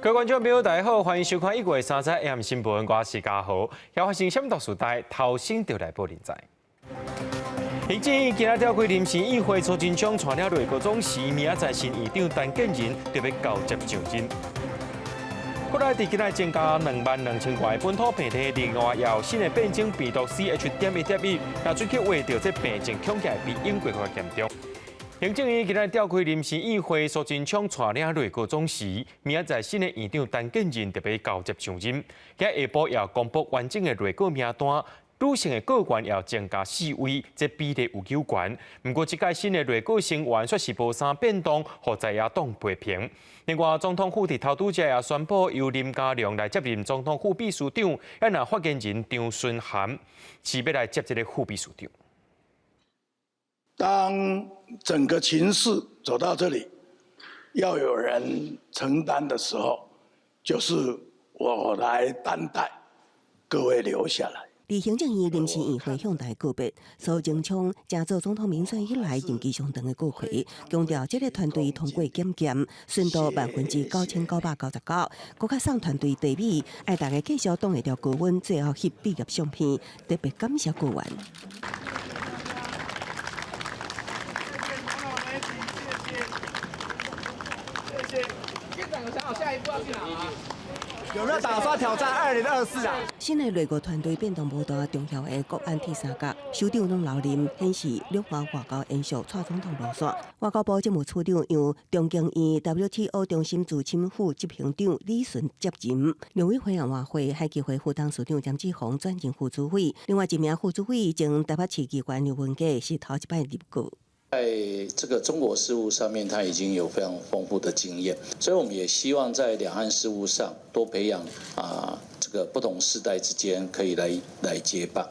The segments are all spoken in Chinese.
各位观众朋友，大家好，欢迎收看1月3日 AM 新闻，我是嘉豪。要发生什么大事代，头先就来报连载。行政院今日召开临时议会，苏贞昌带了内阁总辞，明仔载新院长陈建仁特别交接上任。国内伫今日增加22000块本土病例，另外也有新的变种病毒 CH.1.1，那最近话到这病情恐惊比英国较严重。行政院今日召开临时议会，苏贞昌带领内阁总辞，明仔载新的院长陈建仁特别交接上任。今下晡也公布完整的内阁名单。女性的阁员也增加4位，这比例有9悬。不过，这届新的内阁成员却是无啥变动，和在野党批评。另外，总统府伫头拄则也宣布由林佳龙来接任总统府秘书长，也那发言人张顺涵是要来接这个副秘书长。当整个情势走到这里，要有人承担的时候，就是我来担待，各位留下来。伫行政院临时议会向大告别，苏贞昌正做总统民选以来任期上长的国会，强调这个团队通过检验，顺度99,999，国较送团队地米，爱大家继续挡会着高温，最后翕毕业相片，特别感谢国员。谢谢。院长有想好下一步要去哪吗？有没有打算挑战2024啊？新的内阁团队变动无大，重要的国安铁三角首长拢留任，显示两岸外交延续蔡总统路线。外交部政务处长由中经院 WTO 中心驻青副执行长李顺接任。两位会员晚会，海基会副董事长詹志宏转任副主委，另外一名副主委经台北市机关刘文佳是头一摆入阁。在这个中国事务上面，他已经有非常丰富的经验，所以我们也希望在两岸事务上多培养这个不同世代之间可以来接棒。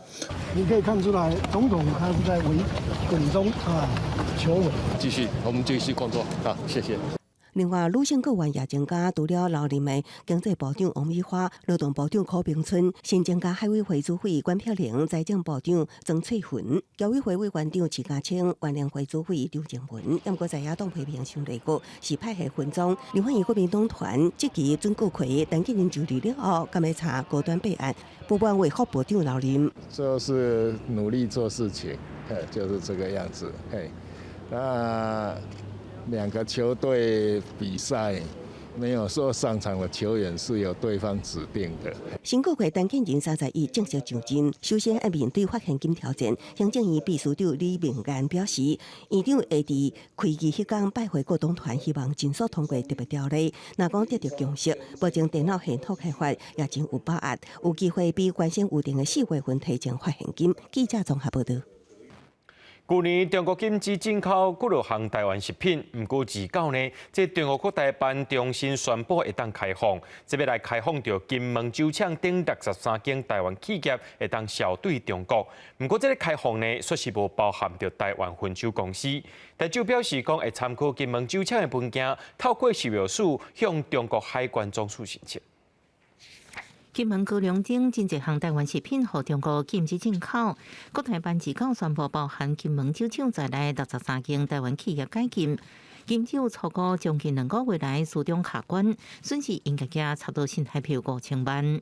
你可以看出来，总统他是在稳中求稳。我们继续工作啊，谢谢。另外，女性阁员也增加，除了留任的经济部长王美花、劳动部长柯明春，新增加海委会主委关佩玲、财政部长曾翠云、侨委会委员长徐家清、原联会主委刘静文。因过在野党批评新内阁是派系分赃，另外一国民党团积极准国会，陈建仁就任了后，敢要查高端备案，不管为副部长留任。就是努力做事情，就是这个样子。那两个球队比赛，没有说上场的球员是由对方指定的。新国会陈建仁31正式上任，首先要面对发现金挑战。行政院秘书长李明安表示，院长会伫开议迄天拜会各党团，希望尽速通过特别条例。若讲得到共识，保证电脑系统开发也真有把握，有机会比原先预定的4月份提前发现金。记者综合报道。去年中国禁止进口几落项台湾食品，不过自到呢，这中国国台办重新宣布会当开放，这要来开放着金门酒厂等63间台湾企业会当销对中国。不过这个开放呢，说是无包含着台湾分酒公司，但就表示讲会参考金门酒厂的文件，透过售票署向中国海关总署申请。金门、高雄等真侪项台湾食品，互中国禁止进口。国台办自告宣布，包含金门酒厂在内63间台湾企业解禁。金酒初估将近2个月来始终卡关，损失应该加差不多新台币5000万。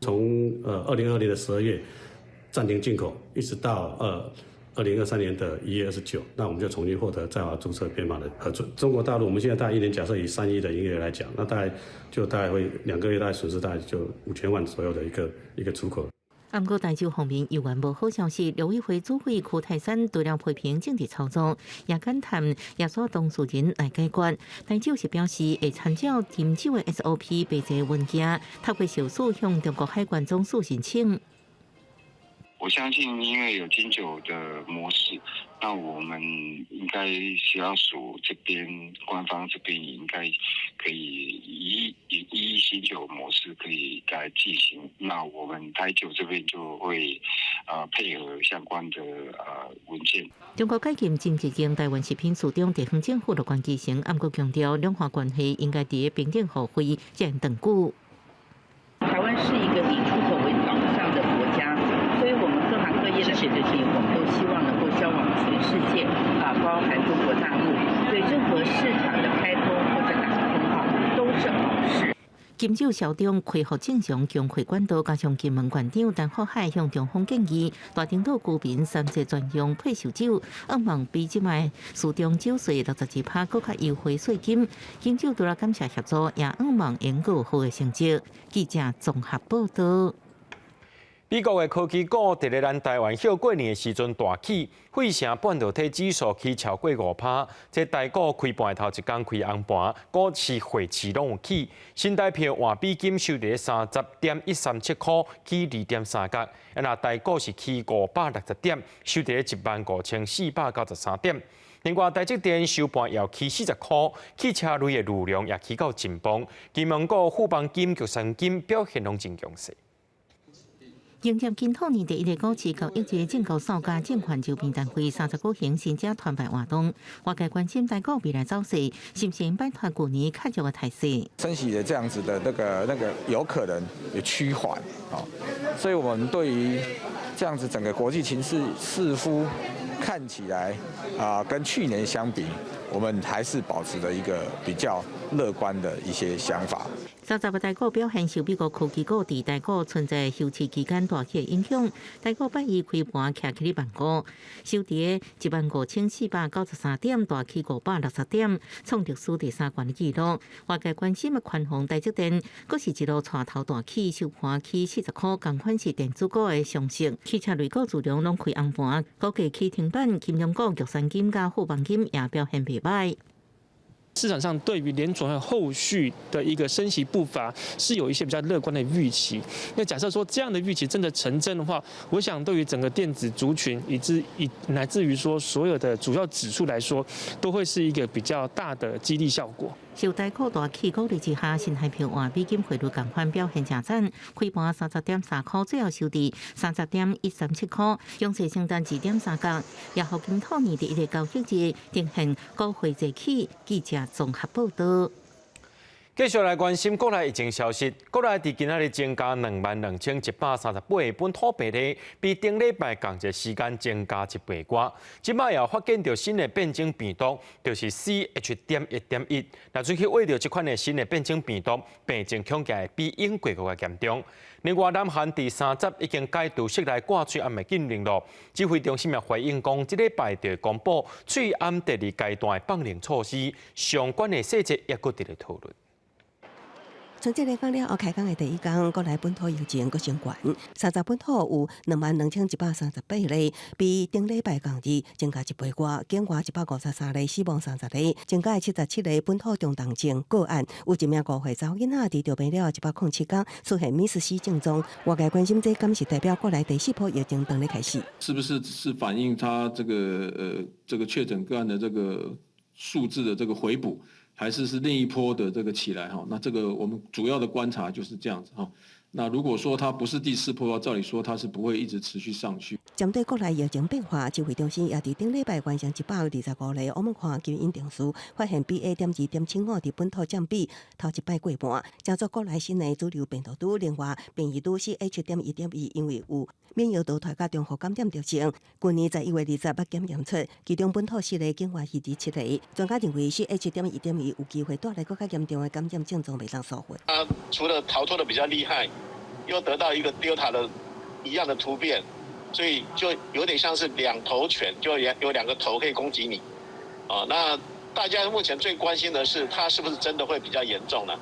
从2020年的12月暂停进口，一直到2023年的1月29，那我们就重新获得在华注册编码的核准。中国大陆，我们现在大概1年假设以3亿的营业额来讲，那大概会2个月大概损失大概就5000万左右的一个出口。不过，台州方面有完无好消息，陆委会主委柯泰山除了批评政治操作，也感叹也所当事人来解决。台州是表示会参照禁酒的 SOP 备齐文件，透过手术向中国海关总署申请。我相信，因为有金酒的模式，那我们应该食药署这边官方这边也应该可以以新酒模式可以来进行。那我们台酒这边就会配合相关的文件。中国解禁禁止间台湾食品署长地方政府乐观其成，不过强调两岸关系应该在平等互惠，才能长久。台湾是一个以出口为导向的国家，所以我们各行各业的事情，我们都希望能够销往全世界，包含中国大陆。所以任何市场的开通或者打通都是好事。金州校长恢复正常供气管道，加上金门县长陈福海向中方建议，大丁岛居民3节专用配售酒，希望比即卖市场酒税62%更较优惠税金。金州除了感谢协助，也希望能够有好的成绩。记者综合报道。美国的科技股伫咧咱台湾休过年的时阵大起，费城半导体指数起超过5%，这台股开盘头一天开红盘，股市汇市拢有起，新台币换美金收伫30.137块，起2.3角，那台股是起560点，收伫咧15493点。另外，台积电收盘要起40块，汽车类的路量也起到紧绷，金门股、富邦金、玉山金表现拢真强势。迎接今兔年第一个股市交易日，证交所加证券周边单位39型新者团办活动，外界关心台股未来走势，是不是摆脱去年较弱的态势？升息的这样子的那个有可能有趋缓啊，所以我们对于这样子整个国际情势似乎看起来跟去年相比，我们还是保持着一个比较乐观的一些想法。30个台股表现受美国科技股伫台股存在休市期间大起的影响，台股8日开盘徛起1万股，收伫15493点，大起560点，创历史第3高的纪录。外界关心的宽宏台积电，阁是一路带头大起，收盘起40块，同款是电子股的上升。汽车类股自量拢开红盘，股价起停板，金融股玉山金甲富邦金也表现袂歹。市场上对于联准会后续的一个升息步伐是有一些比较乐观的预期。那假设说这样的预期真的成真的话，我想对于整个电子族群乃至于说所有的主要指数来说，都会是一个比较大的激励效果。受台股大起鼓励之下，新台币换美金汇率同款表现正赞，开盘30.3块，最后收伫30.137块，强势升单2.3角，也互今兔年第一个交易日呈现股汇齐起。记者综合报道。继续来关心国内疫情消息。国内伫今仔日增加22138个本土病例，比顶礼拜同一时间增加1倍多。即摆也发现到新的变种病毒，就是 CH.1.1。那最去为着这款的新的变种病毒，病情恐惊会比英国更加严重。另外，南韩第3集已经解除室内挂嘴暗的禁令了。指挥中心也回应讲，即礼拜就会公布嘴暗第2阶段的放零措施，相关的细节也搁伫咧讨论。春节连假了后，开工的第一天，国内本土疫情阁升悬，30本土有22138例，比顶礼拜同日增加1倍多，境外153例，死亡30例，增加77例本土中重症个案，有1名5岁查某囡仔治疗病了107天，出现免死症状。外界关心这敢是代表国内第4波疫情等咧开始？是不是反映它这个确诊个案的这个数字的这个回补？还是另一波的这个起来哈，那这个我们主要的观察就是这样子哈。那如果说它不是第4波，照理说它是不会一直持续上去。针对国内疫情变化，指挥中心也伫顶礼拜完成125例欧盟看基因定数，发现 BA.2.75 伫本土占比头一摆过半，叫做国内新的主流病毒株。另外，变异株是 H.1.1，因为有免疫逃脱甲中和感染特性，去年在1月28检验出，其中本土4例，境外7例。专家认为是 H.1.1有机会带来更加严重的感染症状，未当疏忽。它除了逃脱的比较厉害，又得到一个 Delta 的一样的突变，所以就有点像是2头犬，就有2个头可以攻击你。那大家目前最关心的是，它是不是真的会比较严重呢？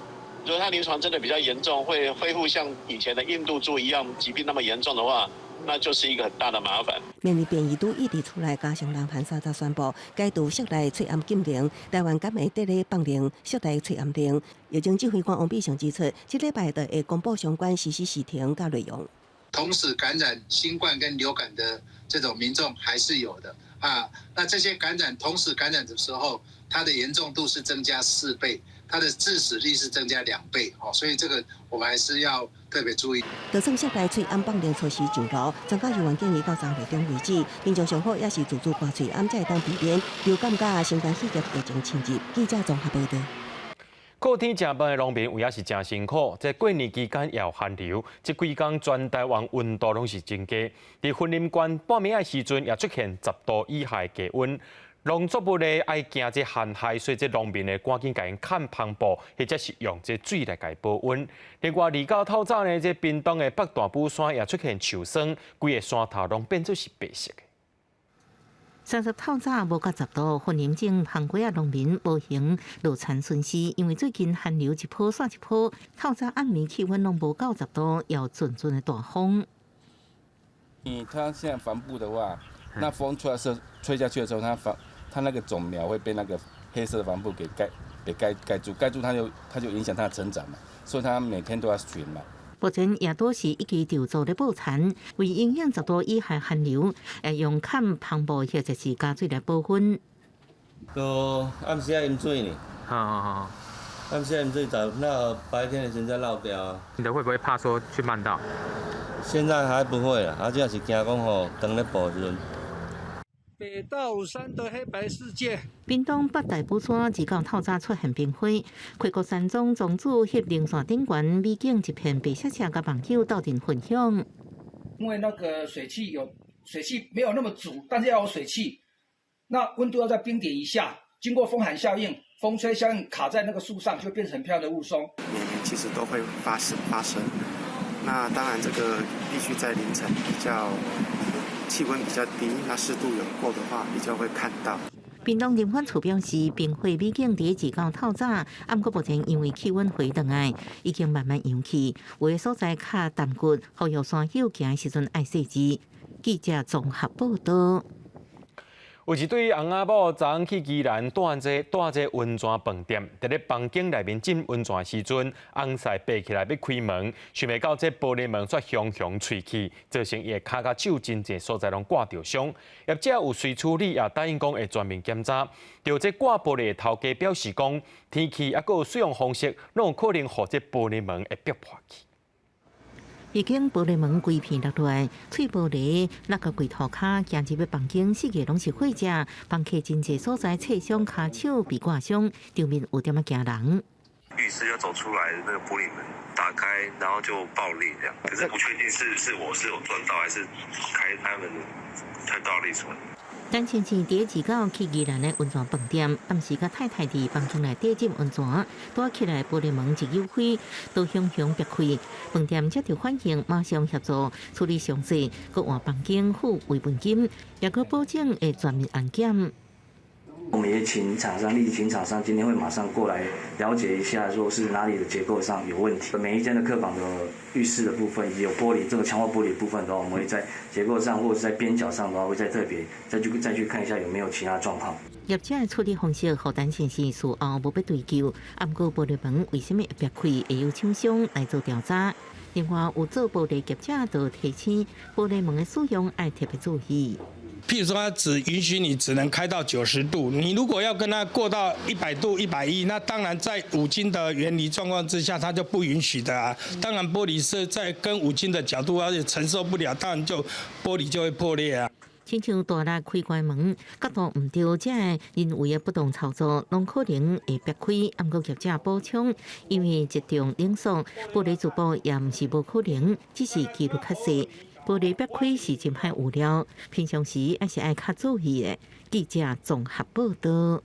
如果它临床真的比较严重，会恢复像以前的印度株一样疾病那么严重的话，那就是一个很大的麻烦。面对变异株一直出来，加上南韩3集宣布解除室内吹暗禁令，台湾敢会伫咧放零室内吹暗令。疫情指挥官王必胜指出，这礼拜会公布相关实施时程甲内容。同时感染新冠跟流感的这种民众还是有的啊。那这些同时感染的时候，它的严重度是增加4倍。它的致死率是增加2倍，所以这个我们还是要特别注意。就算室内吹暗放零措施上路，专家员建议到3月中为止，民众上好也是自主挂吹暗，才会当避免流感甲新冠肺炎疫情侵入。记者综合报道。靠天吃饭的农民有影是真辛苦，在过年期间也有寒流，这几天全台湾温度拢是增加。伫云林县半暝的时阵，也出现10度以下的低温。农作物咧爱惊这旱害，所以这农民咧赶紧甲因砍篷布，或者是用这水来甲伊保温。另外，离到透早呢，这屏东的北大武山也出现树霜，规个山头拢变做是白色的。30透早无到10度，云林镇澎果仔农民无行落田损失，因为最近寒流一波煞一波，透早暗暝气温拢无到10度，要阵阵的大风。它现在帆布的话，那风出来的时候吹下去的时候，它那个种苗会被那个黑色的帆布给盖住，它就影响它的成长嘛，所以它每天都要巡嘛。目前也多是一支调做咧保产，为影响10度以下寒流，用砍篷布或者是加水来保温。都暗时要饮水呢。好。暗时要饮水早，那白天的时候再绕掉啊。你的会不会怕说去慢到？现在还不会啦，主要是惊讲吼，当咧步时阵。北大武山的黑白世界。屏东北大武山自到透早出现冰火，跨过山庄庄主翕灵山顶悬美景一片白色车甲网友斗阵分享。因为那个水汽没有那么足，但是要有水汽，那温度要在冰点以下，经过风寒效应、风吹效应卡在那个树上，就变成很漂亮的雾凇。年年其实都会发生。那当然，这个必须在凌晨比较气温比较低，那湿度有够的话，比较会看到。屏东林管处表示，冰火美景第一到透早，暗过目前因为气温回转来，已经慢慢扬起。有的所在较淡骨，呼吁山友行的时阵爱细致。记者综合报道。有一对翁仔某昨昏去宜兰住这温泉饭店，伫咧房间内面浸温泉时阵，翁婿爬起来要开门，想袂到这玻璃门却熊熊吹起，造成伊的脚甲手真侪所在拢挂着伤。业者有随处理，也答应讲会全面检查。就这挂玻璃的头家表示讲，天气还有使用方式，拢有可能让这玻璃门会逼破去。已经玻璃门规片落来，碎玻璃那个柜头卡行入的房间，四个拢是火者，房客真侪所在切伤、骹手被刮伤，场面有点仔惊人。浴室要走出来的那个玻璃门打开，然后就爆裂这样，可是不确定是我是有撞到，还是开门太大力出来。陈先生第一次到去宜兰的温泉饭店，暗时甲太太伫房间内底浸温泉，带起来玻璃门一扭开，都熊熊逼开。饭店接到反应，马上协助处理伤势，搁换房间付维本金，也搁保证会全面安检。我们也请厂商，立即请厂商今天会马上过来了解一下，说是哪里的结构上有问题。每一间的客房的浴室的部分，以及有玻璃这个强化玻璃的部分的话，我们会在结构上或者是在边角上的话，会再特别再去看一下有没有其他状况。业者的处理方式，互陈先生事后无要追究。暗过玻璃门为什么会裂开，会有厂商来做调查。另外，有做玻璃业者就提醒，玻璃门的使用要特别注意。譬如说，它只允许你只能开到90度，你如果要跟它过到100度、110，那当然在五金的原理状况之下，它就不允许的啊。当然，玻璃是在跟五金的角度，而且承受不了，当然玻璃就会破裂啊。亲像大力开关门，角度唔对，这人为的不当操作，拢可能会逼开。暗过业者补充，因为一重冷缩，玻璃自爆也唔是无可能，只是几率较细。玻璃逼开是真歹有料，平常时还是爱较注意的。记者综合报道。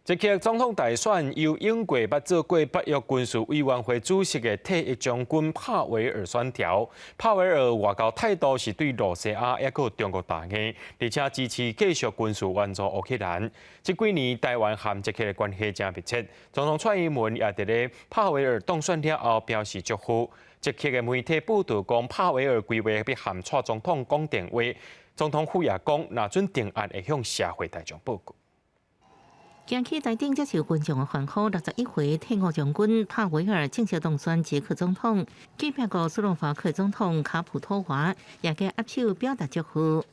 这届总统大选由英国捌做过北约军事委员会主席的退役将军帕维尔选调。帕维尔外交态度是对罗西亚也有中国打压，而且支持继续军事援助乌克兰。这几年台湾和这届的关系真密切，总统蔡英文也伫咧帕维尔当选了后表示祝福。这届的媒体报道讲，帕维尔规划要和蔡总统讲电话，总统府也讲，若准定案会向社会大众报告。今起台顶接受群众的欢呼，61岁退伍将军帕维尔正式当选捷克总统，对面个斯洛伐克总统卡普托娃也给握手表达祝福。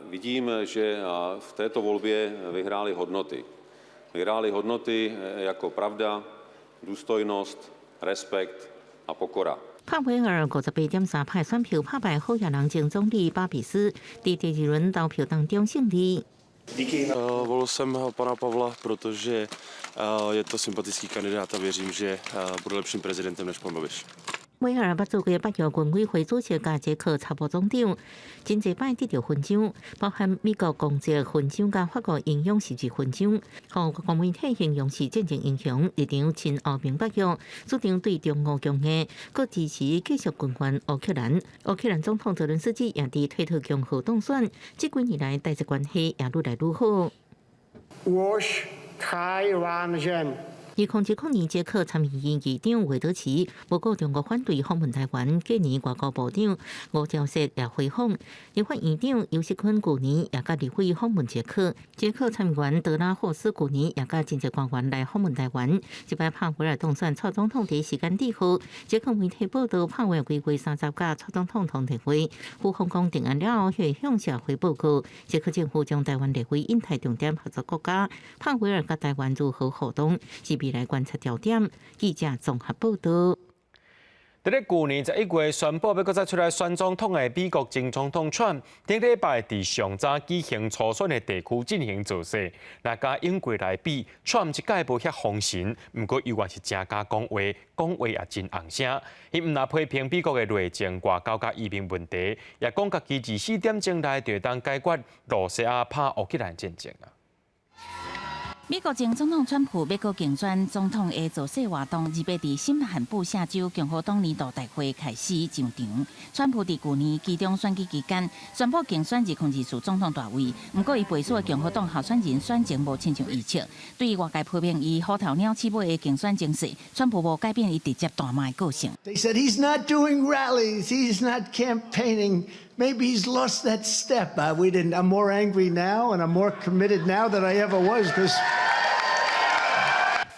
Vidím, že v této volbě vyhrály hodnoty. Vyhrály hodnoty jako pravda, důstojnost, respekt a pokora. 帕维尔58.3%派选票拍败候选人前总理巴比斯，在第二轮投票当中胜利。Volil jsem pana Pavla, protože je to sympatický kandidát a věřím, že bude lepším prezidentem než pan Babiš. 威尔捌做过北约军委会主席甲捷克参谋总长，真侪摆得到勋章，包含美国公职勋章甲法国英勇事迹勋章。互国媒体形容是战争英雄，立场亲欧盟北约，主张对中俄强硬，佮支持继续军援乌克兰。乌克兰总统泽伦斯基也伫推特共和当选，这几年来代际关系也愈来愈好。2019年，捷克参议院议长韦德奇报告中国反对访问台湾，今年外交部长吴钊燮也回访。立法院长尤锡坤去年也甲立法访问捷克，捷克参议员德拉霍斯去年也甲真侪官员来访问台湾。这摆帕维尔当选蔡总统第时间之后，捷克媒体报道帕维尔规月30甲蔡总统通电话，赴香港定案了后，会向社会报告捷克政府将台湾列为印太重点合作国家。帕维尔甲台湾如何互动，是未来观察焦点。记者综合报道。在去年11月宣布要再出来选总统的美国前总统川，顶礼拜伫上早举行初选的地区进行造势。那甲英国来比，川这届无遐风神，不过依然是正加讲话也真红声。伊唔但批评美国的内政、外交甲移民问题，也讲家己24点钟内就当解决罗西亚拍乌克兰战争啊。美国前总统川普要搁竞选总统的造势活动，预备伫新罕布夏州共和党年度大会开始上场。川普伫去年其中选举期间宣布竞选控制总统大位，不过伊背书的共和党候选人选情无亲像预测。对于外界批评伊虎头鸟鼠尾的竞选情势，川普无改变伊直接大骂的个性。They said he's not doing rallies, he's not campaigning. Maybe he's lost that step. I'm more angry now, and I'm more committed now than I ever was. Because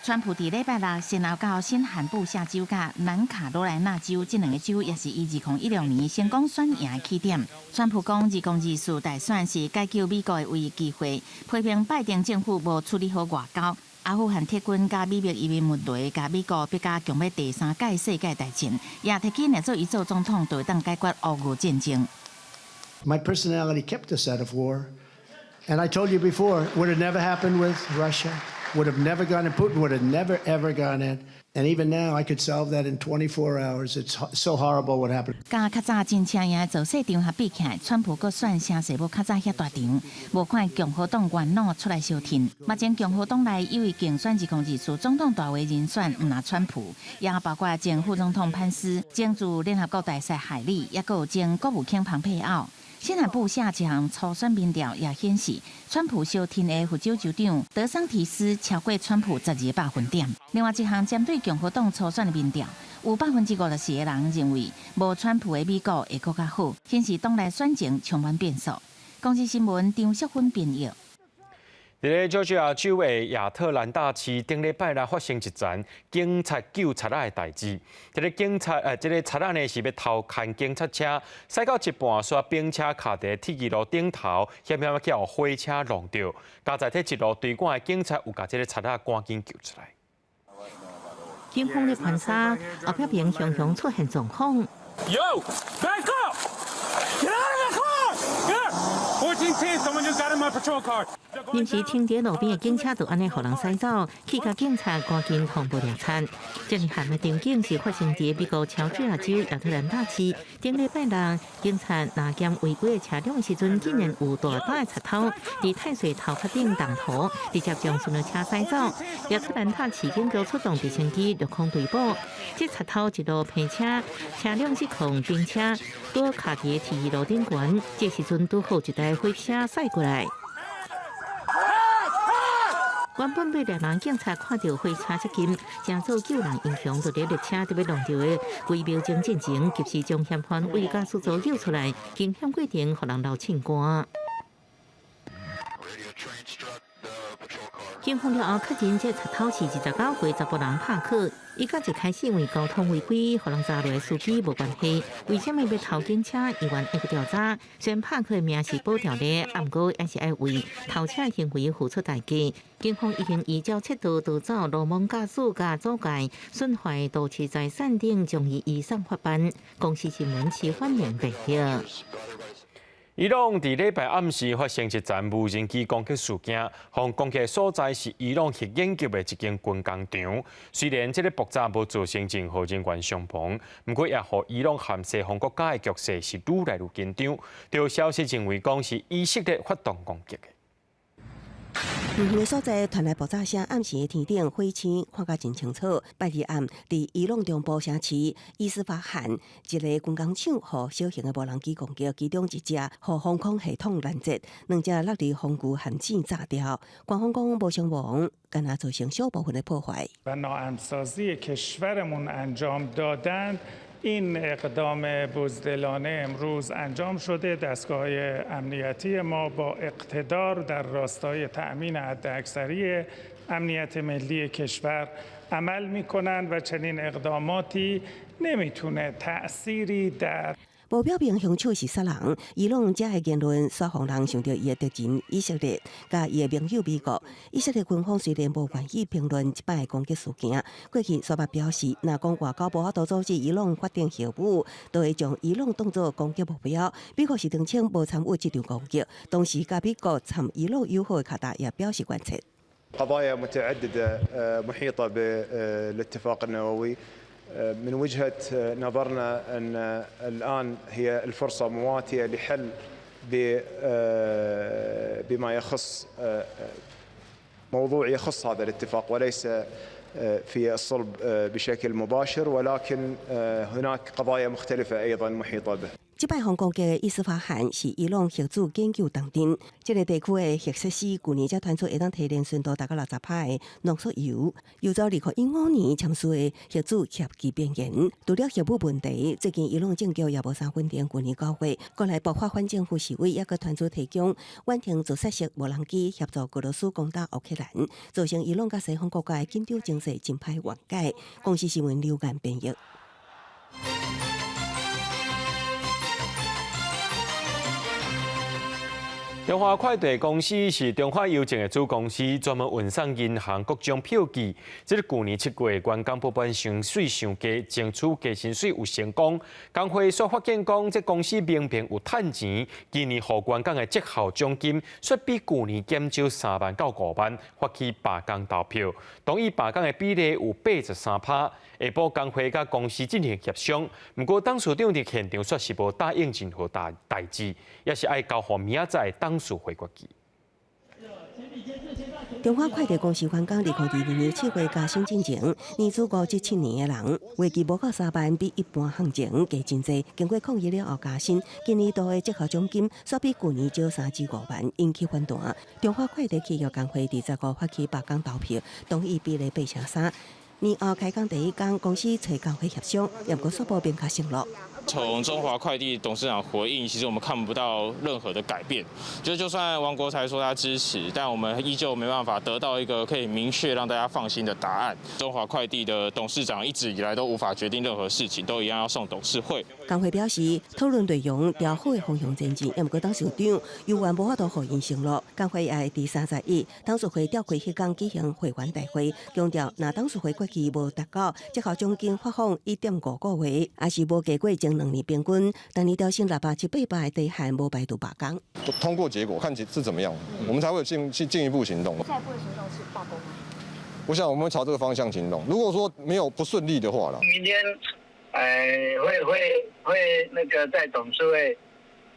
川普伫礼拜六先后到新罕布夏州甲南卡罗来纳州，这两个州也是伊2016年成功选赢的起点。川普讲2024大选是解救美国的唯一机会，批评拜登政府无处理好外交。阿富汗撤军加美国移民问题，加美国逼加强要第三届世界大战，也提起若做伊做总统，就会当解决俄乌战争。my personality kept us out of war, and I told you before, would have never happened with Russia. Would have never gone in. Putin would have never ever gone in. And even now, I could solve that in 24 hours. It's so horrible what happened. 甲较早真正赢造势场合比起来，川普阁选声势无较早遐大场，无看共和党元老出来相挺。目前共和党内有意竞选2024总统大位人选，唔拿川普，也包括前副总统潘斯、前驻联合国大使海利，也阁有前国务卿庞佩奥。新罕布夏一项初选民调也显示，川普小挺的副州州长德桑提斯超过川普12个百分点。另外一项针对共和党初选的民调，有54%的人认为无川普的美国会更较好，显示党内选情充满变数。公司新闻张淑芬编译。在佐治亚州的亚特兰大市，顶礼拜六发生一件警察救贼仔的代志。这个贼仔呢是要偷看警察车，驶到一半，煞兵车卡在铁轨路顶头，险险叫火车撞到。加在这一路追赶的警察有把这个贼仔赶紧救出来。警方的盘查后壁边常常出现状况。Yo, back up! Get out of the car! Here, 1410, someone just got in my patrol car. 临时停在路边的警车就安尼互人驶走，去甲警察赶紧通报掠残。这件案的场景是发生在美国乔治亚州亚特兰大市。顶礼拜六，警察拿检违规的车辆的时阵，竟然有大胆的贼偷伫太岁头壳顶动土，直接将顺的车驶走。亚特兰大市警局出动直升机落空追捕。这贼偷一路骗车，车辆失控，并且搁卡伫铁路顶悬。这时阵拄好一台火车驶过来。原本被猎人警察看到火车接近，正做救人英雄，就伫列车就要弄到的微表情进前，及时将嫌犯为驾驶座救出来，惊险过程互人流凊汗。警方了后确认，这贼偷是29岁查甫人帕克。伊甲一开始因为交通违规，互人查落的司机无关系。为什么要偷警车？议员会去调查。虽然帕克的名是保掉的，不过还是要为偷车行为付出代价。警方已经依照切道逃走、鲁莽驾驶、甲阻碍、损坏盗窃财产等，将伊移送法办。公司新闻是反映报道。伊朗伫礼拜暗时发生一桩无人机攻击事件，防攻击所在是伊朗核研究的一间军工厂。虽然这个爆炸无造成任何人员伤亡，不过也让伊朗和西方国家的局势是愈来愈紧张。有消息认为讲是以色列发动攻击的。不远的所在传来爆炸声，暗时的天顶火星看甲真清楚。拜日暗，伫伊朗中部城市伊斯法罕一个军工厂，互小型的无人机攻击，其中一只互防空系统拦截，2只落地防具陷阱炸掉。官方讲无伤亡，敢若造成小部分的破坏。این اقدام بزدلانه امروز انجام شده دستگاه امنیتی ما با اقتدار در راستای تأمین حداکثری امنیت ملی کشور عمل می‌کنند و چنین اقداماتی نمی‌تونه تأثیری در无表明凶手是啥人，伊朗这个言论煞让人想到伊的敌人以色列，甲伊的盟友美国。以色列军方虽然无愿意评论这摆的攻击事件，过去煞捌表示，若讲外交无法度阻止伊朗发展核武，就会将伊朗当作攻击目标。美国是澄清无参与这场攻击，同时甲美国参伊朗友好的卡达也表示关切。قضايا متعددة محيطة بالاتفاق النووي. من وجهة نظرنا أن الآن هي الفرصة مواتية لحل بما يخص موضوع يخص هذا الاتفاق وليس في الصلب بشكل مباشر ولكن هناك قضايا مختلفة أيضا محيطة به. 这摆防攻击的伊斯法罕是伊朗核子研究重镇，这个地区的核设施去年才传出会当提炼纯度达到60%的浓缩铀，又在2015年签署的核子协议边缘。除了核武问题，最近伊朗政局也无啥稳定。去年9月，国内爆发反政府示威，也佮传出提供远程自杀式无人机协助俄罗斯攻打乌克兰，造成伊朗佮西方国家的紧张情势真歹缓解。公司新闻刘眼编译。中华快递公司是中华邮政的子公司，专门运送银行各种票据。这是去年7月，员工部分薪水上加，争取加薪水有成功。工会所发现讲，这公司明明有趁钱，今年予员工的绩效奖金却比去年减少3万到5万，发起罢工投票，同意罢工的比例有83%。下晡工会甲公司进行协商，不过董事长伫现场说是无答应任何代志，也是爱交予明仔载董事会决议。中华快递公司员工2020年7月加薪进前，年资57年的人，月期无到3万，比一般行情加真济。经过抗议了后加薪，今年度的绩效奖金煞比去年少3至5万，引起反弹。中华快递企业工会15号发起罢工投票，同意比例83%。年后开工第一天，公司找工会协商，也不过说部边较承诺。从中华快递董事长回应，其实我们看不到任何的改变。就算王国才说他支持，但我们依旧没办法得到一个可以明确让大家放心的答案。中华快递的董事长一直以来都无法决定任何事情，都一样要送董事会。工会表示，讨论内容朝好的方向前进，也不过董事长有缘无法度互因承诺。工会也会第31董事会召开迄天举行会员大会，强调若董事会决议无达到绩效奖金发放1.5个月，也是无加过前2年平均，但你调升600-700的底线无排除罢工。通过结果看起是怎么样，我们才会进一步行动。下一步的行动是罢工吗？我想我们会朝这个方向行动。如果说没有不顺利的话了，明天，会那个在董事会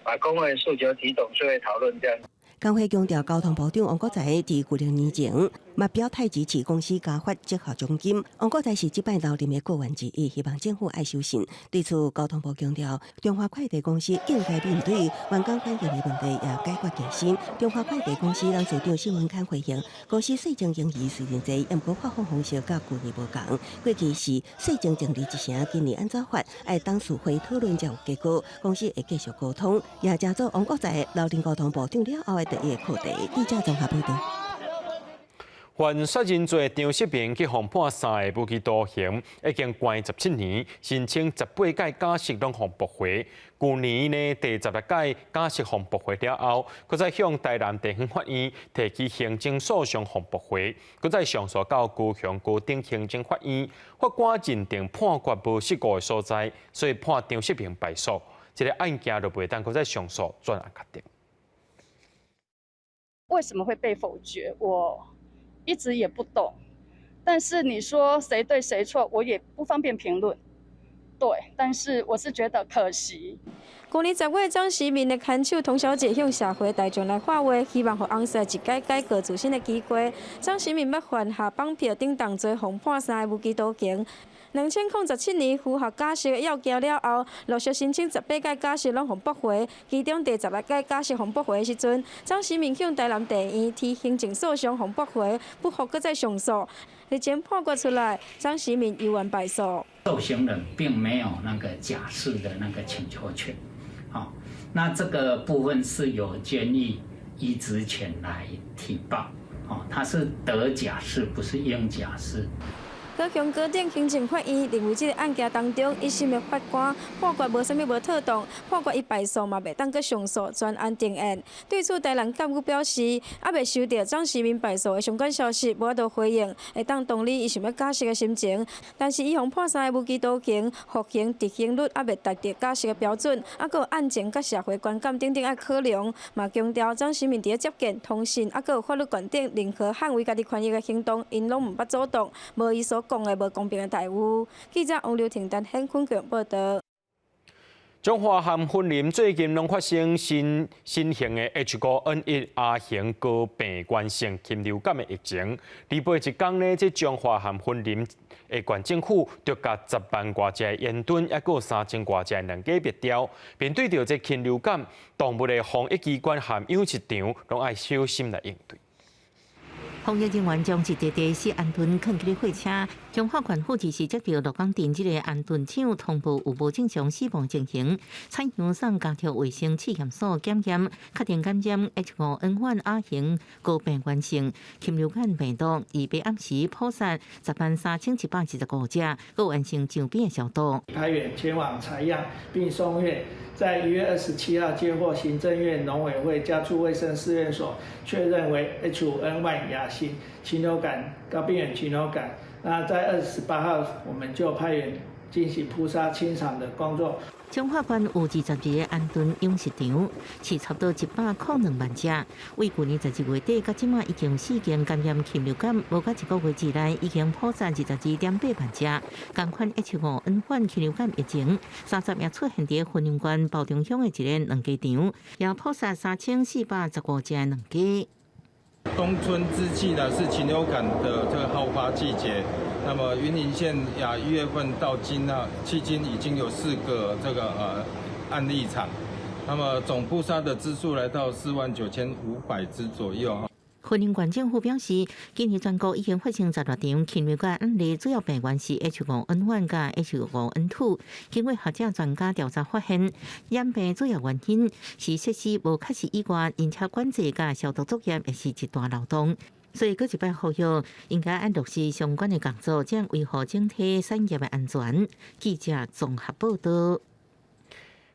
把工会诉求提董事会讨论这样。工会强调，交通部长王国材伫去年年前目标太支持公司加发绩效奖金。王国材是这摆留任的顾问之一，希望政府爱修信。对此，交通部强调，中华快递公司应该面对员工反映的问题，也解决加薪。中华快递公司董事长新闻刊回应，公司税前盈余虽然侪，也不过发放方式甲去年无同。过去是税前净利1成，今年按怎发，爱董事会讨论才有结果。公司会继续沟通，也加做王国材留任交通部长了后的第一个课题。记者综合报道。犯杀人罪张锡平去互判3个无期徒刑，已经关17年，申请18届假释拢互驳回。去年呢，第16届假释互驳回了后，佮再向台南地方法院提起行政诉讼互驳回，佮再上诉到高雄高等行政法院，法官认定判决无失误的所在，所以判张锡平败诉。这个案件就袂当搁再上诉转案确定。为什么会被否决？我一直也不懂。但是你说谁对谁错，我也不方便评论。对，但是我是觉得可惜。去年10月，张时敏的牵手童小姐向社会大众来发话，希望给翁婿一改改过自新的机会。张时敏要犯下绑票顶当做红破衫的无期徒刑。2007年符合假释要交了后，陆续申请18届假释拢互驳回，其中第16届假释互驳回的时阵，张时敏向台南地院提行政诉讼互驳回，不服搁再上诉。日前判决出来，张时敏依原败诉。受刑人并没有那个假释的那个请求权，那这个部分是由监狱依职权来提报，他是得假释，不是应假释。高雄高等行政法院认为，这个案件当中，一审的法官判决无啥物无妥当，判决伊败诉嘛，袂当搁上诉，专案定案。对此，台南监狱表示，还未收到张时敏败诉的相关消息，无法度回应，会当同理伊想要假释的心情。但是，伊互判3个无期徒刑，服刑执行率还未达到假释的标准，还佫有案情甲社会观感等等爱考量，嘛强调张时敏伫接见、通信，还佫有法律观点，任何捍卫家己权益的行动，因拢毋捌主动，无伊所讲的无公平的待遇。记者王刘婷、陈显坤报道。中华和婚林最近拢发生新型的 H5N1 亚型高病原性禽流感的疫情。离背一天呢，这中华和婚林的县政府就甲10万多只烟墩，还有3000多只两鸡灭掉。面对着这禽流感，动物的防疫机关和养殖场拢爱小心来应对。防疫人员将一叠叠死安顿放进火车，中华县府只是接到鹿港镇这个安顿厂通报有无正常死亡情形，采样送家庭卫生试验所检验，确定感染 H5N1 亚型高病原性禽流感病毒，已被暗时扑杀103125只，各完成上边的消毒。派员前往采样，并送院。在1月27号接获行政院农委会家畜卫生试验所确认为 H5N1 亚型禽流感高病原禽流感。那在28号，我们就派员进行扑杀清场的工作。中华县有22个安顿养殖场，是差不多102万只。为去年11月底到即马已经4件感染禽流感，无到1个月之内已经扑杀22.8万只。同款 H5N1 禽流感疫情，30也出现伫婚姻县包中乡的一个两鸡场，也扑杀3415只两鸡。冬春之际呢，是禽流感的这个好发季节。那么云林县1月份到今啊，迄今已经有4个这个案例场，那么总扑杀的只数来到49500只左右。婚姻县政府表示，今年全国已经发生12场禽流感案例，主要病原是 H5N1 加 H5N2。经过学者专家调查发现，染病主要原因是设施无确实以外，因车管制加消毒作业也是一大漏洞。所以，搁一摆呼吁，应该按落实相关的工作，这样维护整体产业的安全。记者综合报道。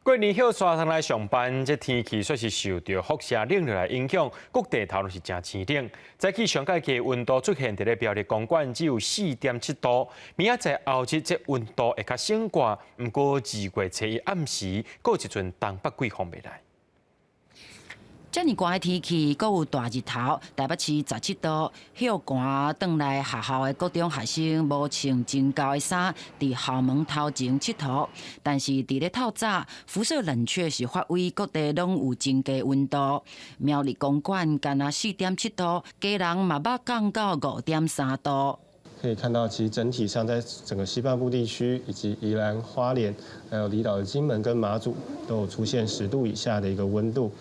过年后沙滩来上班，这天气说是受到辐射冷落来影响，各地头都是真清冷。早起上届的温度出现伫咧标立公馆只有4.7度，明仔载后日这温度会较升高，不过2月初一暗时，搁有一阵东北季风未来。遮尔寒的天气，阁有大日头，台北市17度，休寒转来学校的高中学生无穿真厚的衫，伫校门头前佚佗。但是伫咧透早，辐射冷却是发威，各地拢有真低温度。苗栗公馆干那4.7度，嘉南嘛捌降到5.3度。可以看到，其实整体上在整个西半部地区，以及宜兰花莲，还有离岛的金门跟马祖，都有出现10度以下的一个温度。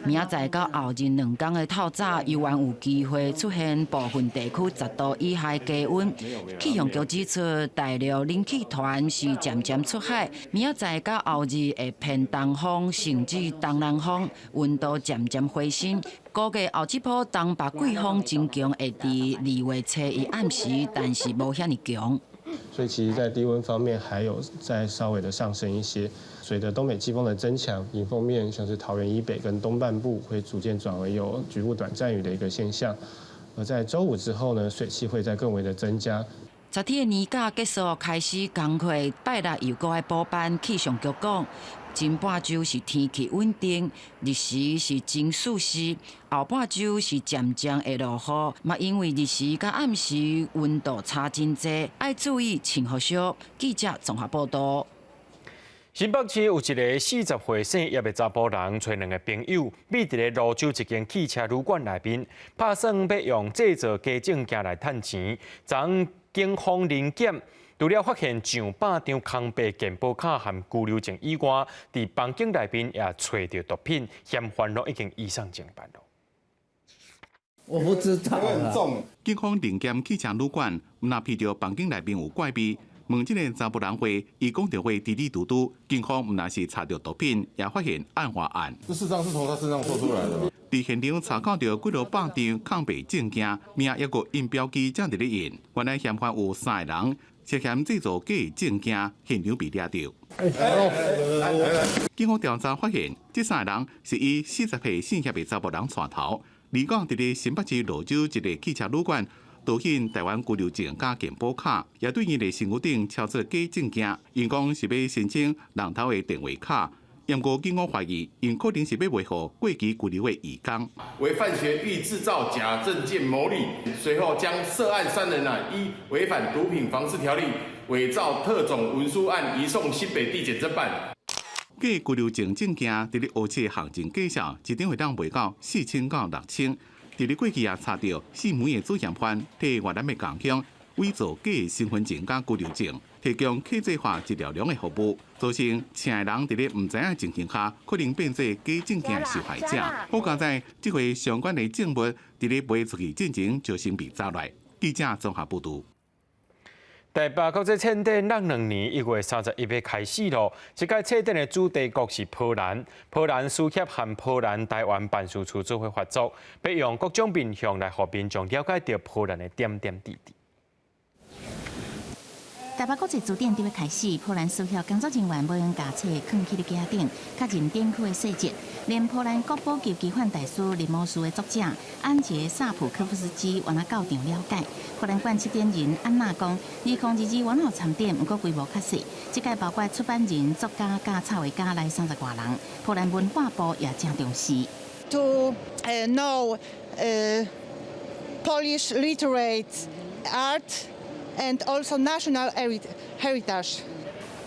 明仔载到后日2天的透早，依然有机会出现部分地区10度以下的低温。气象局指出，大陆冷气团是渐渐出海，明仔载到后日会偏东风甚至东南风，温度渐渐回升。估计后一波东北季风真强，会伫2月初一暗时，但是无遐尼强。所以其实，在低温方面还有再稍微的上升一些。随着东北季风的增强，迎风面像是桃园以北跟东半部会逐渐转为有局部短暂雨的一个现象。而在周5之后呢，水汽会再更为的增加。10天的年假结束，开始工课，拜六又搁爱补班。气象局讲，前半周是天气稳定，日时是真舒适，后半周是渐渐会落雨。嘛，因为日时甲暗时温度差真济，爱注意穿雨袖。记者综合报道。新北市有一个40岁姓叶的查甫人，找2个朋友，秘伫咧泸州一间汽车旅馆内面，打算要用制作假证件来趁钱。昨警方临检，除了发现上百张空白健保卡和居留证以外，伫房间内面也找到毒品，嫌犯已经移送侦办了。我不知道啦。警方临检汽车旅馆，那闻到房间内面有怪味。问这个查甫人话，伊讲着话滴滴嘟嘟，警方唔那是查到毒品，也发现案发案。这4张是从他身上抽出来的吗？伫现场查看到几多百张空白证件，名一个印标机正伫咧印。原来嫌犯有3个人涉嫌制作假证件，现场被抓到。警方调查发现，这3个人是以40岁姓叶的查甫人带头，离港伫咧新北市泸州一个汽车旅馆。盗引台湾居留证加健保卡，也对伊的身躯顶敲出假证件，因讲是要申请人头的电话卡。不过警方怀疑，因可能是要维护过期居留的移工。为范学欲制造假证件牟利，随后将涉案3人依违反毒品防治条例、伪造特种文书案移送新北地检侦办。假居留证证件伫咧乌市行情介绍，一张会当卖到4000到6000。伫咧过去也查到4枚的主嫌犯替越南的港乡伪造假身份证甲居留证，提供客制化治疗量的服务，造成请的人伫咧唔知影情形下，可能变做假证件的受害者。好佳在这回相关的证物伫咧卖出去进前就先被抓来。记者综合报道。台北国际庆典让2年1月31日开始咯。这届庆典的主题国是波兰，波兰书协和波兰台湾办事处做伙合作，要用各种面向来互民众了解到波兰的点点滴滴。台北国际书展就要开始，波兰书协工作人员要用牙册放起伫架顶，较认真去的细节。连波兰国宝级奇幻大师《林魔书》的作者安杰萨普科夫斯基原来到场了解。波兰馆策展人安娜讲，2022完好参展，不过规模较小。这届包括出版人、作家、加插画家来30多人。波兰文化部也正重视。To know Polish literate art. And also national heritage.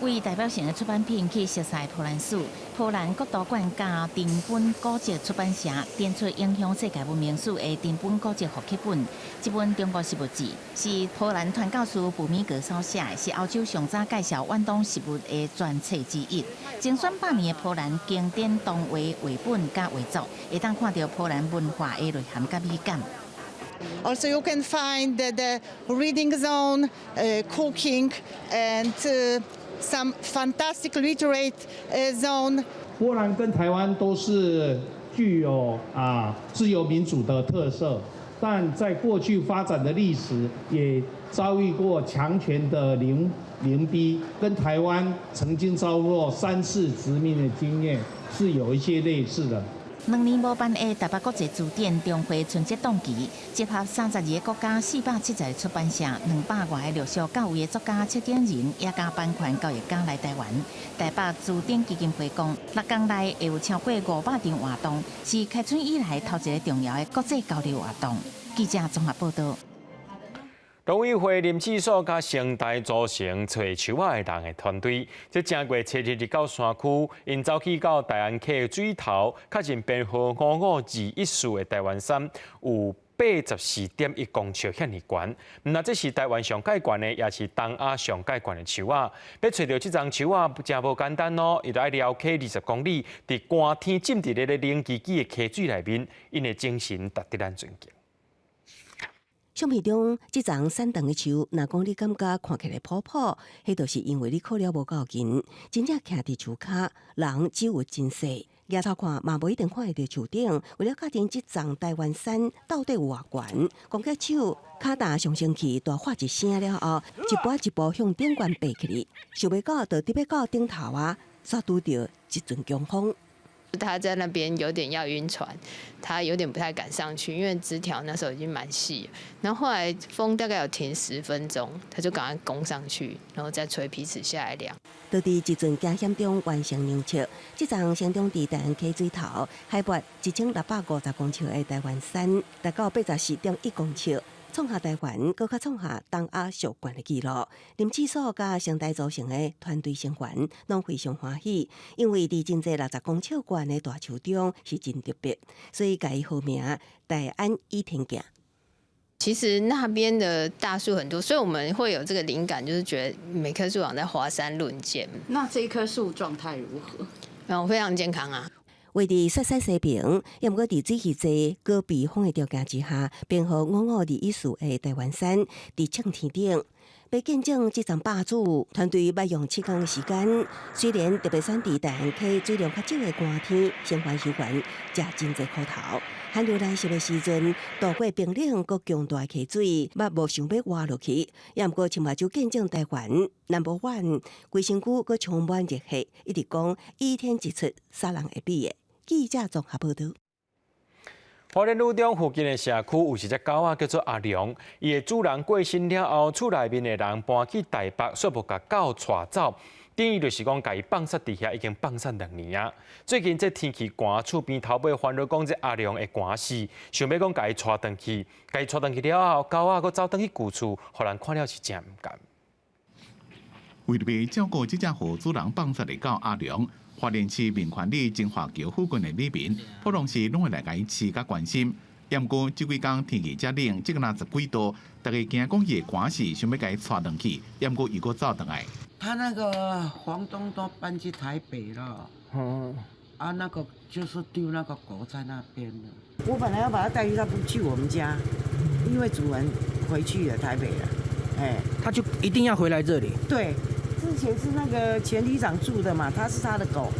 为代表性的出版品去熟悉波兰史，波兰国图馆甲丁本古籍出版社展出影响世界文明史的丁本古籍复刻本。这本《中国食物志》是波兰传教士布米格所写，是欧洲上早介绍远东食物的专册之一。精选100年的波兰经典动画绘本甲画作，会当看到波兰文化的内涵甲美感。Also, you can find the reading zone, cooking, and some fantastic literate zone. 波兰跟台湾都是具有自由民主的特色，但在过去发展的历史也遭遇过强权的凌逼，跟台湾曾经遭过3次殖民的经验是有一些类似的。2年无办的台北国际书展中会春节档期，集合32个国家470个出版社、200多个陆续教育的作家、策展人，也加版权交易家来台湾。台北书展基金会讲，6天内会有超过500场活动，是开春以来头一个重要的国际交流活动。记者综合报道。农委会林试所甲城台组成找树仔的人的团队，这正月7日到山区，因走去到大安溪水头，确认编号5521的台湾杉有84.1公尺遐尼悬。那这是台湾上界悬的，也是东亚上界悬的树仔。要找到这张树仔真无简单哦，伊就要绕溪20公里，伫寒天浸伫咧冷叽叽的溪水内面，因的精神值得咱尊敬。相片中，这丛山长的树，若讲你感觉看起来普普，迄就是因为你靠了无够近，真正徛伫树骹，人只有真细。抬头看嘛，无一定看会到树顶。为了确定这丛台湾杉到底有偌悬，光脚手脚踏上升去，大喊一声了后，一步一步向顶悬爬起哩。想袂到，就伫要到顶头啊，煞拄着一阵强风。他在那边有点要晕船，他有点不太敢上去，因为枝条那时候已经蛮细了。然后后来风大概有停10分钟，他就赶快攻上去，然后再吹皮尺下来量。到伫一阵惊险中完成量测，这场山中地台溪水头海拔1650公尺的台湾山，达到84.1公尺。创下台湾，搁较创下东亚上悬的纪录。林次所甲上台组成的团队成员拢非常欢喜，因为伫真济60公尺悬的大树中是真特别，所以改号名台安倚天镜。其实那边的大树很多，所以我们会有这个灵感，就是觉得每棵树好像在华山论剑。那这一棵树状态如何？非常健康啊。位伫雪山西平，也毋过伫水气济、高避风的条件之下，变好5521的台湾山伫青天顶。要见证这场霸主，团队要用7天的时间。虽然特别选伫台湾溪水量较少的寒天，成员休员食真济苦头。寒流来袭的时阵，渡过冰冷佮强大的溪水，嘛无想要滑落去。也毋过亲目睭见证台湾No.1，规身躯佮充满热血，一直讲倚天一出，啥人会比的？记者综合报道。花莲路中附近的社区有一只狗仔叫做阿良，伊的主人过身了后，厝内面的人搬去台北，说无甲狗带走。等于就是讲，甲伊放杀伫遐已经放杀2年啊。最近这天气寒，厝边头尾烦恼讲这阿良会寒死，想要讲甲伊带转去，甲伊带转去了后，狗仔佫走转去旧厝，互人看了是真毋甘。为了要照顾这只互主人放杀的狗阿良，花莲市民权里金华桥附近的里民，普通时拢会来甲伊饲甲关心。也毋过这几天天气遮冷，即个10几度，大家惊讲伊会寒死，想要甲伊带转去，也毋过伊佫走转来。他那个房东都搬去台北了，那个就是丢那个狗在那边了。我本来要把它带去我们家，因为主人回去了台北了，他就一定要回来这里。对，之前是那个前里长住的嘛，他是他的狗。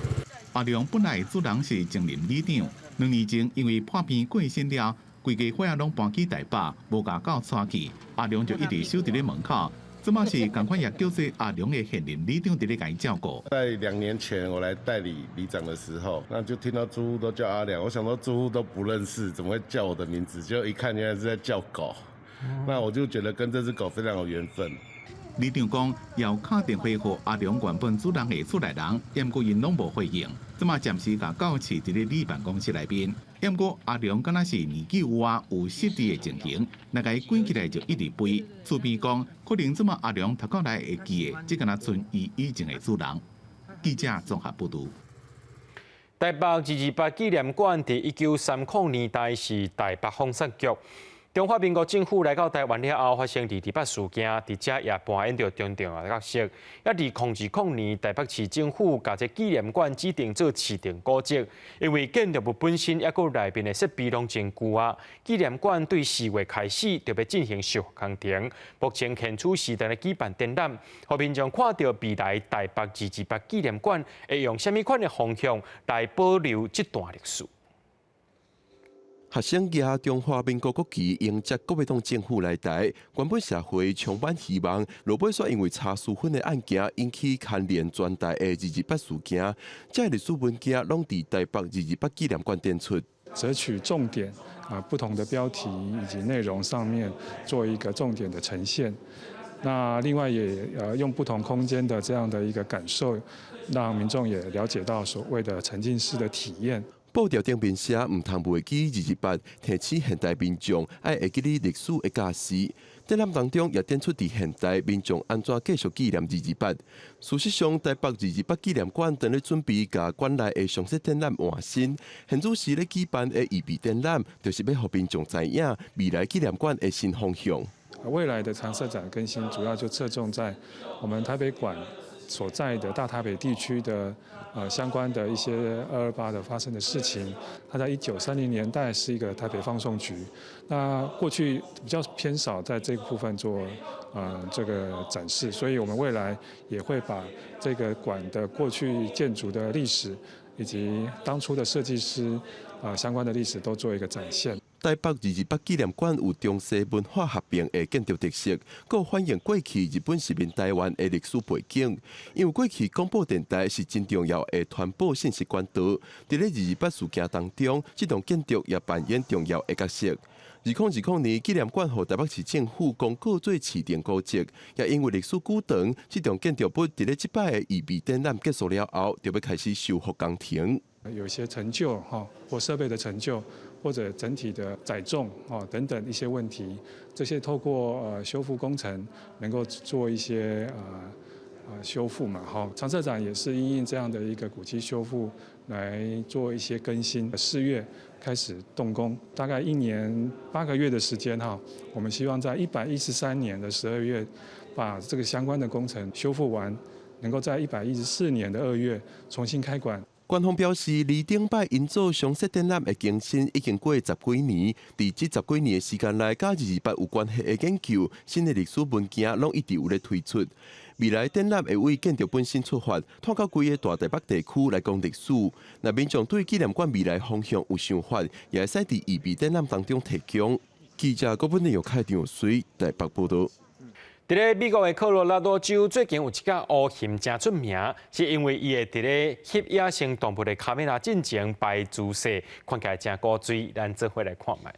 阿良本来主人是前任里长，2年前因为破病过身了，规家伙仔拢搬去台北，无甲狗带去，阿良就一直守伫咧门口。这嘛是赶快也叫做阿良的现任里长伫咧甲伊照顾。在2年前我来代理里长的时候，那就听到住户都叫阿良，我想说住户都不认识，怎么会叫我的名字？就一看原来是在叫狗，那我就觉得跟这只狗非常有缘分。里长讲要打电话给阿良原本主人的厝内人，也毋过因拢无回应。这嘛暂时甲狗饲伫咧里办公室内边，也毋过阿良敢若是年纪有啊有失智的情形，那甲伊关起来就一直吠。厝边讲可能这嘛阿良头壳内会记的，只敢若剩伊以前的主人。记者综合报道。台北228纪念馆伫1930年代是台北风雪局。中华民国政府来到台湾了后，发生228事件，伫遮也扮演着重要的角色。也伫2020年，台北市政府把这纪念馆指定做市定古迹，因为建筑物本身也佮内面的设备拢真旧啊。纪念馆对4月开始就要进行修复工程，目前现处时代的举办展览，互民众看到未来台北228纪念馆会用什么款的方向来保留这段历史。学生举中华民国国旗迎接国民党政府来台，原本社会充满希望。落尾却因为查私分的案件引起牵连全台的228事件，这历史文件拢伫台北228纪念馆展出。择取重点不同的标题以及内容上面做一个重点的呈现。那另外也用不同空间的这样的一个感受，让民众也了解到所谓的沉浸式的体验。布条顶面写唔通袂记228，提醒现代民众爱会记哩历史的价值。展览当中也点出伫现代民众安怎继续纪念228。事实上，台北228纪念馆正咧准备甲馆内的常设展览换新。现主时咧举办的预备展览，就是要互民众知影未来纪念馆的新方向。未来的常设展更新，主要就侧重在我们台北馆所在的大台北地区的相关的一些228的发生的事情。它在1930年代是一个台北放送局，那过去比较偏少在这个部分做这个展示，所以我们未来也会把这个馆的过去建筑的历史以及当初的设计师相关的历史都做一个展现。台北28纪念馆有中西文化合并的建筑特色，佮反映过去日本殖民台湾的历史背景。因为过去广播电台是真重要的传播信息管道，伫咧228事件当中，这栋建筑也扮演重要的角色。2020年纪念馆和台北市政府公告做市定古迹，也因为历史久长，这栋建筑物伫咧即摆的预备展览结束了后，就要开始修复工程。有一些成就或设备的成就，或者整体的载重等等一些问题，这些透过修复工程能够做一些修复嘛。常设展也是因应这样的一个古迹修复来做一些更新。4月开始动工，大概1年8个月的时间我们希望在113年的12月把这个相关的工程修复完，能够在114年的2月重新开馆。官方表示，离顶摆因做详细展览的更新已经过10几年，伫这10几年的时间内，甲228有关系的研究、新的历史文件，拢一直有咧推出。未来展览会为建筑本身出发，探到规个大台北地区来讲历史。若民众对纪念馆未来方向有想法，也会使伫预备展览当中提供。记者郭本内由开张随台北报道。伫咧美国的科罗拉多州，最近有一架乌熊真出名，是因为伊会伫咧翕野生动物的卡梅拉进前摆姿势，看起来真古锥。咱做伙来看卖。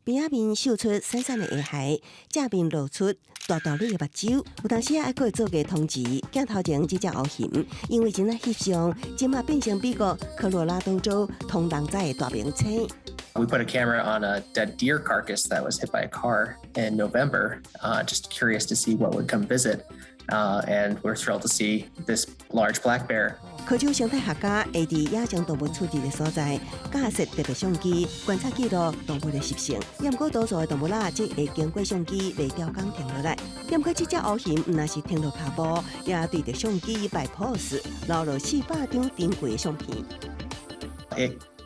鼻仔面秀出闪闪的下海，正面露出大大粒的目睭。有当时还佫会做个通知，镜头前这只乌熊，因为真仔翕相，即马变成美国科罗拉多州通人仔的大名称。We put a camera on a dead deer carcass that was hit by a car in November, just curious to see what would come visit, and we're thrilled to see this large black bear. 科州生态学家会伫野生动物出现的所在架设特别相机，观察记录动物的习性。不过多数的动物则会经过相机袂吊竿停落来。不过这只乌熊毋但是停落脚步，也对着相机摆 pose， 留落400张珍贵的相片。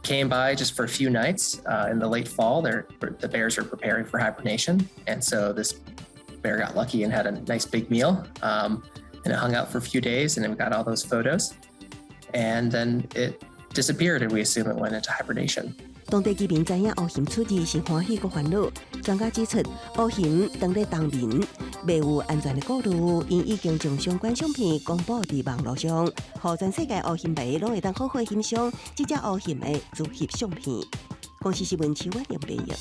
Came by just for a few nights in the late fall. The bears are preparing for hibernation, and so this bear got lucky and had a nice big meal, and it hung out for a few days, and then we got all those photos, and then it disappeared, and we assume it went into hibernation. 当地居民知影乌熊出现是欢喜佮烦恼。专家指出，乌熊当地冬眠，未有安全的顾虑，因已经将相关相片公布伫网络上，互全世界乌熊迷拢会当好好欣赏这只乌熊的自翕相片。公司新闻邱婉玲编译。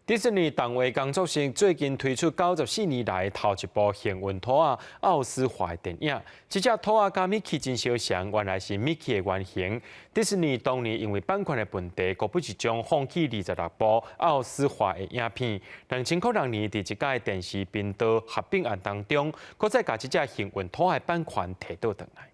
迪士尼动画工作室最近推出94年来头一部幸运兔仔奥斯华的电影。这只兔仔甲米奇真相像，原来是米奇的原型。迪士尼当年因为版权的问题，故不是将放弃26部奥斯华的影片。2006年，伫一届电视频道合并案当中，搁再把这只幸运兔仔的版权摕倒转来。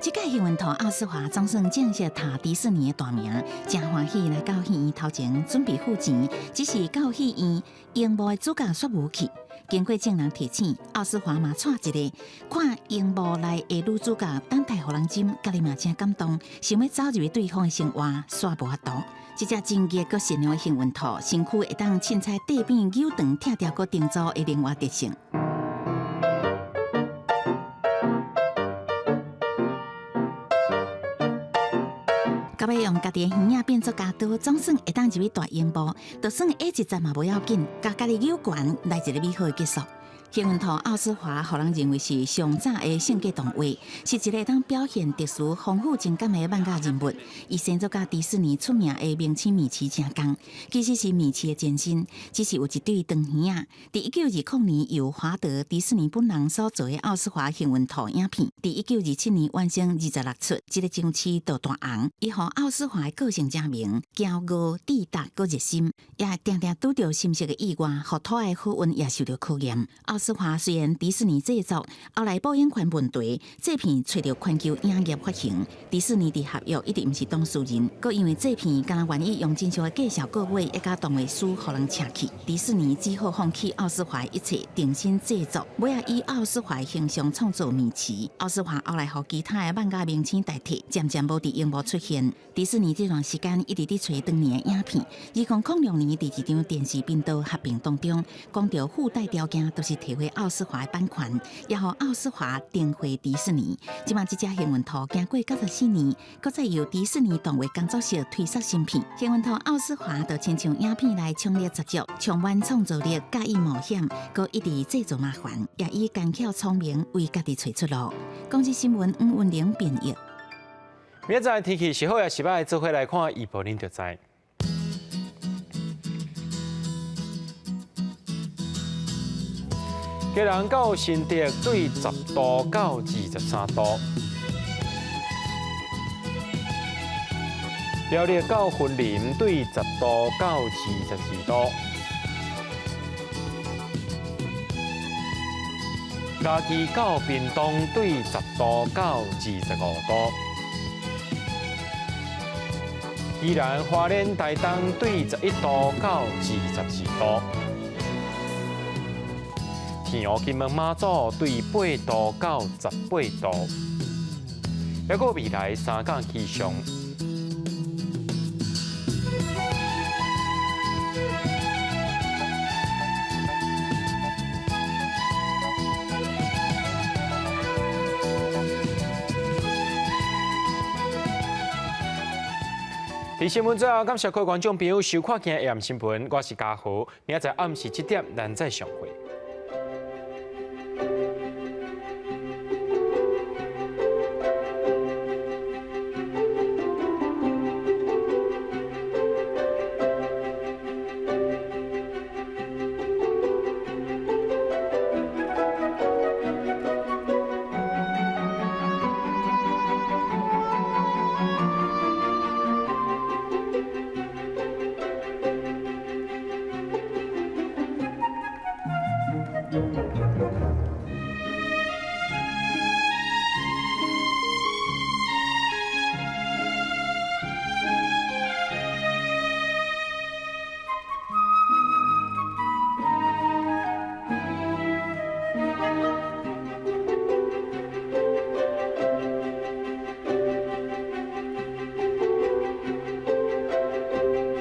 这届幸运兔奥斯华总算正式踏迪士尼的大名，真欢喜来到戏院头前准备付钱，只是到戏院，荧幕的主角煞无去。经过证人提醒，奥斯华嘛带一个，看荧幕内的女主角等待互人针，家己嘛真感动，想要走入对方的生活，煞无法度。这只真热佮善良的幸运兔，身躯会当凊彩地变扭长、跳跳佮定做的另外特性。到要用家己的耳仔变作家刀，总算会当入去大荧幕，就算下一集嘛无要紧，甲家己扭悬来一个美好的结束。幸运兔奥斯华，互人认为是上早的性格动物，是一个当表现特殊、丰富情感的漫画人物。伊生做甲迪士尼出名的名称米奇成功，其实是米奇的前身，只是有一对长耳仔。伫1920年由华德迪士尼本人所做的奥斯华幸运兔影片，伫1927年完成26出，这个争取到大红。伊互奥斯华的个性正明，骄傲、智达、佮热心，也常常拄着心色的意外，互兔的好运也受到考验。奥斯华虽然迪士尼制作，后来播映权问题，这片找到全球影业发行。迪士尼伫合约一直毋是当事人，佮因为这片敢若愿意用真相的介绍各位，一家动画师互人扯去，迪士尼只好放弃奥斯华一切，重新制作，尾也以奥斯华形象创作米奇。奥斯华后来互其他的漫画名称代替，渐渐无伫荧幕出现。迪士尼这段时间一直伫找当年的影片，2006年伫一张电视频道合并当中，讲到附带条件都是提摕回奥斯华的版权，也互奥斯华订回迪士尼。即马即只幸运兔经过94年，搁再由迪士尼动画工作室推出新片。幸运兔奥斯华就亲像影片内冲烈十足，充满创造力、介意冒险，搁一直制造麻烦，也以干巧聪明为家己找出路。公司新闻黄文玲编译。明仔天气是好也是歹，做伙来看预报，您就知。基隆到新竹对10度到23度，苗栗到云林对10度到22度，嘉义到屏东对10度到25度，宜兰花莲台东对11度到24度。天后金门马祖对8度到18度，还有未来3天气象。在新闻最后，感谢各位观众朋友收看今日AM新闻，我是嘉豪，明仔载暗时7点咱再相会。